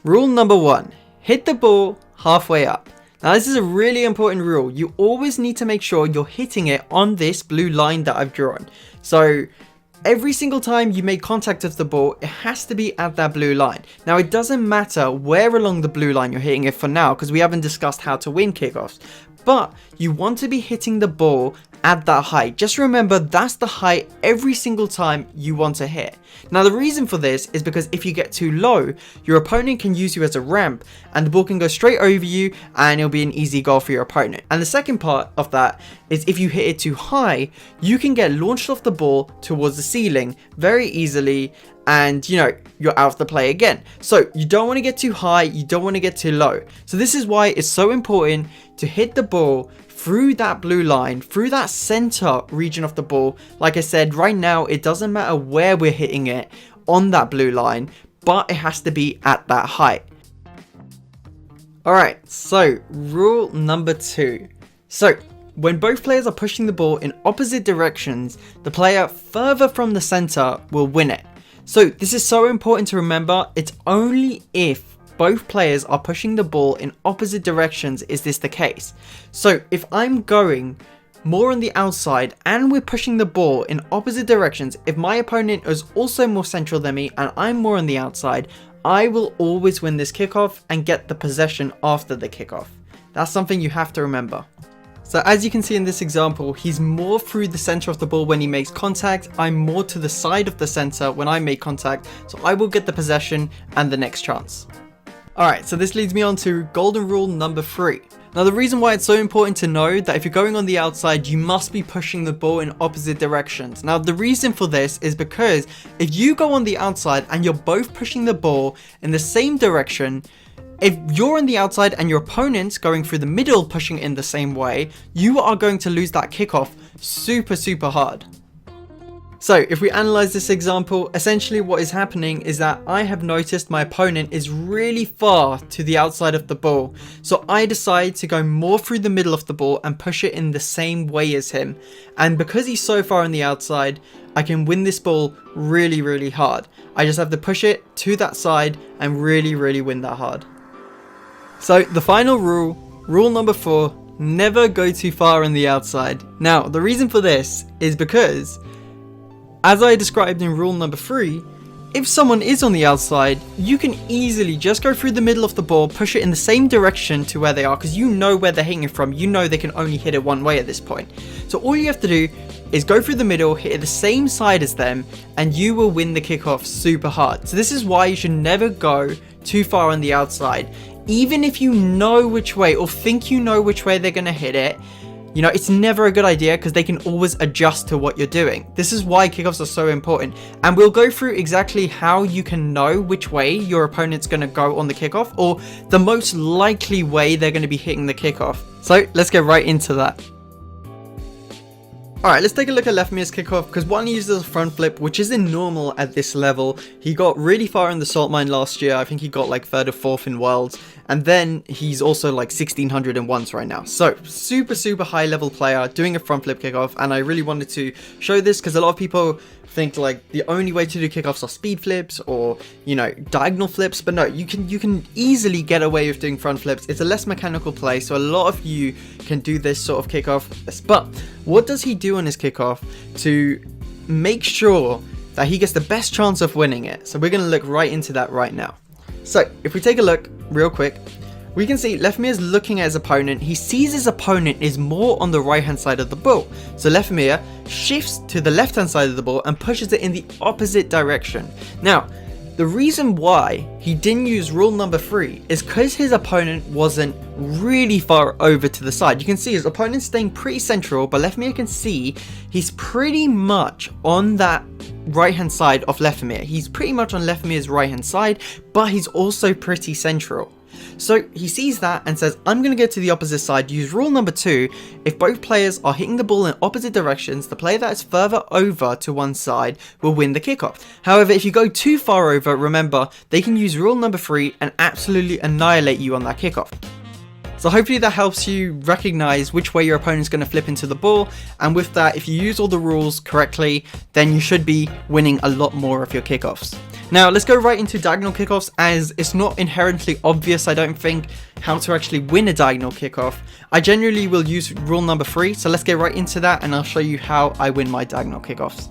Rule number 1, hit the ball halfway up. Now this is a really important rule. You always need to make sure you're hitting it on this blue line that I've drawn. So every single time you make contact with the ball, it has to be at that blue line. Now it doesn't matter where along the blue line you're hitting it for now, because we haven't discussed how to win kickoffs. But you want to be hitting the ball at that height. Just remember, that's the height every single time you want to hit. Now the reason for this is because if you get too low, your opponent can use you as a ramp and the ball can go straight over you and it'll be an easy goal for your opponent. And the second part of that is if you hit it too high, you can get launched off the ball towards the ceiling very easily, and you're out of the play again. So you don't want to get too high, you don't want to get too low. So this is why it's so important to hit the ball through that blue line, through that center region of the ball. Like I said, right now it doesn't matter where we're hitting it on that blue line, but it has to be at that height. Alright, so rule number 2. So when both players are pushing the ball in opposite directions, the player further from the center will win it. So this is so important to remember. It's only if both players are pushing the ball in opposite directions is this the case. So if I'm going more on the outside and we're pushing the ball in opposite directions, if my opponent is also more central than me and I'm more on the outside, I will always win this kickoff and get the possession after the kickoff. That's something you have to remember. So as you can see in this example, he's more through the center of the ball when he makes contact. I'm more to the side of the center when I make contact, so I will get the possession and the next chance. Alright, so this leads me on to golden rule number 3. Now the reason why it's so important to know that if you're going on the outside, you must be pushing the ball in opposite directions. Now the reason for this is because if you go on the outside and you're both pushing the ball in the same direction, if you're on the outside and your opponent's going through the middle pushing in the same way, you are going to lose that kickoff super hard. So if we analyze this example, essentially what is happening is that I have noticed my opponent is really far to the outside of the ball. So I decide to go more through the middle of the ball and push it in the same way as him. And because he's so far on the outside, I can win this ball really hard. I just have to push it to that side and really win that hard. So the final rule, rule number 4, never go too far on the outside. Now the reason for this is because, as I described in rule number 3, if someone is on the outside, you can easily just go through the middle of the ball, push it in the same direction to where they are, because you know where they're hitting it from. You know they can only hit it one way at this point. So all you have to do is go through the middle, hit it the same side as them, and you will win the kickoff super hard. So this is why you should never go too far on the outside. Even if you know which way or think you know which way they're going to hit it, it's never a good idea because they can always adjust to what you're doing. This is why kickoffs are so important. And we'll go through exactly how you can know which way your opponent's going to go on the kickoff, or the most likely way they're going to be hitting the kickoff. So let's get right into that. Alright, let's take a look at Lefmir's kickoff, because one, he uses a front flip, which isn't normal at this level. He got really far in the salt mine last year. I think he got like 3rd or 4th in Worlds. And then he's also like 1600 in once right now. So super high level player doing a front flip kickoff. And I really wanted to show this because a lot of people think like the only way to do kickoffs are speed flips or, diagonal flips. But no, you can easily get away with doing front flips. It's a less mechanical play, so a lot of you can do this sort of kickoff. But what does he do on his kickoff to make sure that he gets the best chance of winning it? So we're going to look right into that right now. So if we take a look real quick, we can see Lefmir is looking at his opponent. He sees his opponent is more on the right hand side of the ball. So Lefmir shifts to the left hand side of the ball and pushes it in the opposite direction. Now, the reason why he didn't use rule number 3 is because his opponent wasn't really far over to the side. You can see his opponent's staying pretty central, but Lefmir can see he's pretty much on that right hand side of Lefmir. He's pretty much on Lefmir's right hand side, but he's also pretty central. So he sees that and says, I'm going to go to the opposite side, use rule number 2. If both players are hitting the ball in opposite directions, the player that is further over to one side will win the kickoff. However, if you go too far over, remember, they can use rule number 3 and absolutely annihilate you on that kickoff. So hopefully that helps you recognize which way your opponent's going to flip into the ball, and with that, if you use all the rules correctly, then you should be winning a lot more of your kickoffs. Now let's go right into diagonal kickoffs, as it's not inherently obvious, I don't think, how to actually win a diagonal kickoff. I generally will use rule number 3, so let's get right into that and I'll show you how I win my diagonal kickoffs.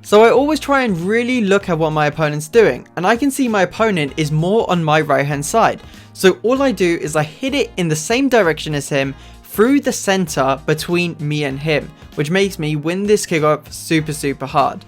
So I always try and really look at what my opponent's doing, and I can see my opponent is more on my right hand side. So all I do is I hit it in the same direction as him, through the center between me and him, which makes me win this kickoff super hard.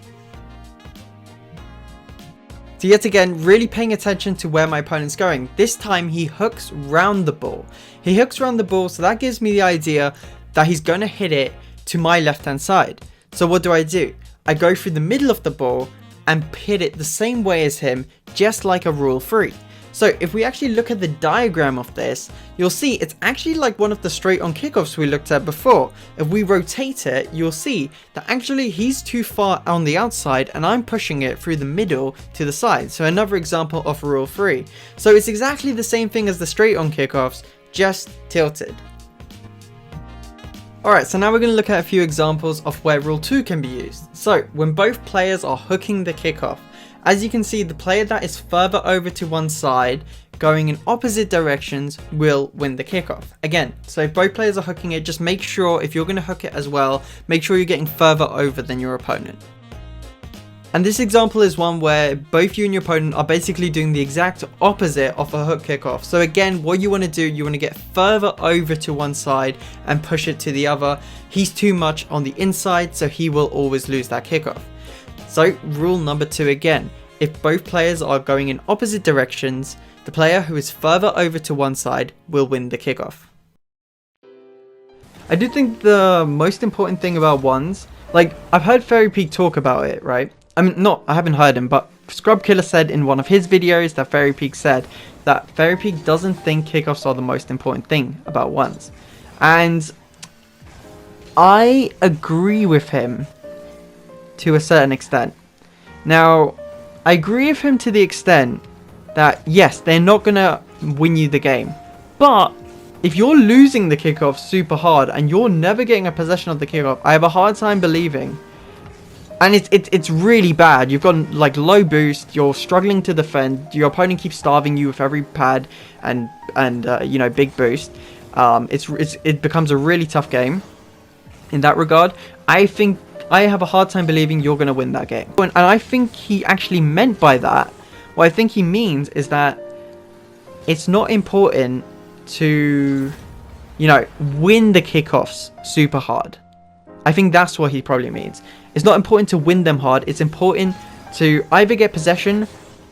So yet again, really paying attention to where my opponent's going. This time he hooks round the ball. He hooks round the ball, so that gives me the idea that he's going to hit it to my left hand side. So what do? I go through the middle of the ball and hit it the same way as him, just like a rule 3. So if we actually look at the diagram of this, you'll see it's actually like one of the straight on kickoffs we looked at before. If we rotate it, you'll see that actually he's too far on the outside and I'm pushing it through the middle to the side. So another example of rule 3. So it's exactly the same thing as the straight on kickoffs, just tilted. Alright, so now we're going to look at a few examples of where rule 2 can be used. So when both players are hooking the kickoff, as you can see, the player that is further over to one side, going in opposite directions, will win the kickoff. Again, so if both players are hooking it, just make sure, if you're going to hook it as well, make sure you're getting further over than your opponent. And this example is one where both you and your opponent are basically doing the exact opposite of a hook kickoff. So again, what you want to do, you want to get further over to one side and push it to the other. He's too much on the inside, so he will always lose that kickoff. So rule number 2 again, if both players are going in opposite directions, the player who is further over to one side will win the kickoff. I do think the most important thing about ones, like I've heard Fairy Peak talk about it, right? I haven't heard him, but Scrub Killer said in one of his videos that Fairy Peak said that Fairy Peak doesn't think kickoffs are the most important thing about ones. And I agree with him to a certain extent. Now, I agree with him to the extent that yes, they're not gonna win you the game, but if you're losing the kickoff super hard and you're never getting a possession of the kickoff, I have a hard time believing, and it's really bad. You've got like low boost, you're struggling to defend, your opponent keeps starving you with every pad and you know, big boost. It becomes a really tough game in that regard. I have a hard time believing you're going to win that game. And I think he actually meant by that, what I think he means is that it's not important to, you know, win the kickoffs super hard. I think that's what he probably means. It's not important to win them hard. It's important to either get possession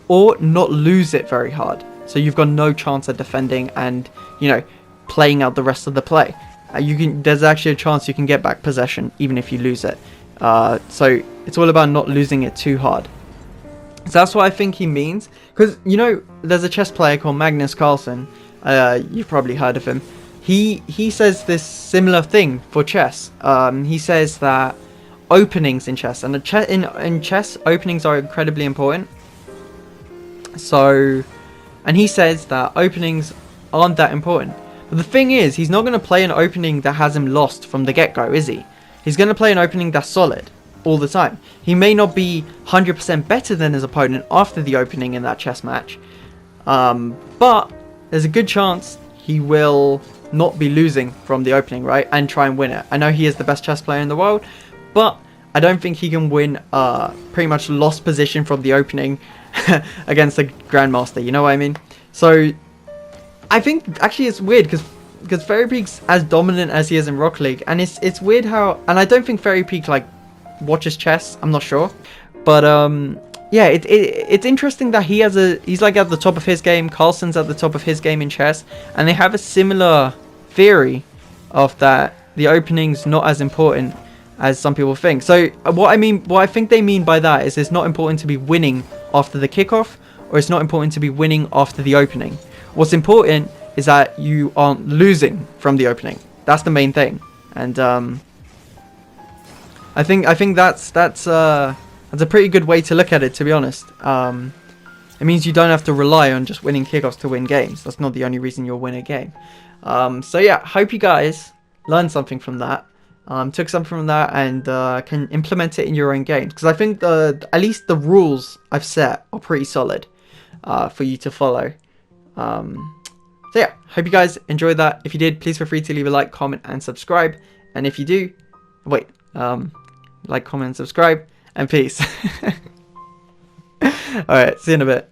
or not lose it very hard. So you've got no chance at defending and, you know, playing out the rest of the play. There's actually a chance you can get back possession even if you lose it. So it's all about not losing it too hard. So that's what I think he means. Because, you know, there's a chess player called Magnus Carlsen. You've probably heard of him. He says this similar thing for chess. He says that openings in chess, and in chess, openings are incredibly important. So, and he says that openings aren't that important. But the thing is, he's not going to play an opening that has him lost from the get-go, is he? He's going to play an opening that's solid all the time. He may not be 100% better than his opponent after the opening in that chess match, but there's a good chance he will not be losing from the opening, right? And try and win it. I know he is the best chess player in the world, but I don't think he can win pretty much lost position from the opening against a grandmaster, you know what I mean? So I think actually it's weird because Fairy Peak's as dominant as he is in Rocket League, and it's weird how, and I don't think Fairy Peak like watches chess, I'm not sure, but yeah, it's interesting that he's like at the top of his game, Carlsen's at the top of his game in chess, and they have a similar theory of that the opening's not as important as some people think. So what I think they mean by that is it's not important to be winning after the kickoff, or it's not important to be winning after the opening. What's important is that you aren't losing from the opening. That's the main thing. And I think that's a pretty good way to look at it, to be honest. It means you don't have to rely on just winning kickoffs to win games. That's not the only reason you'll win a game. So yeah, hope you guys learned something from that. took something from that and can implement it in your own games. Because I think at least the rules I've set are pretty solid for you to follow. So yeah, hope you guys enjoyed that. If you did, please feel free to leave a like, comment, and subscribe. And if you do, wait, like, comment, and subscribe, and peace. Alright, see you in a bit.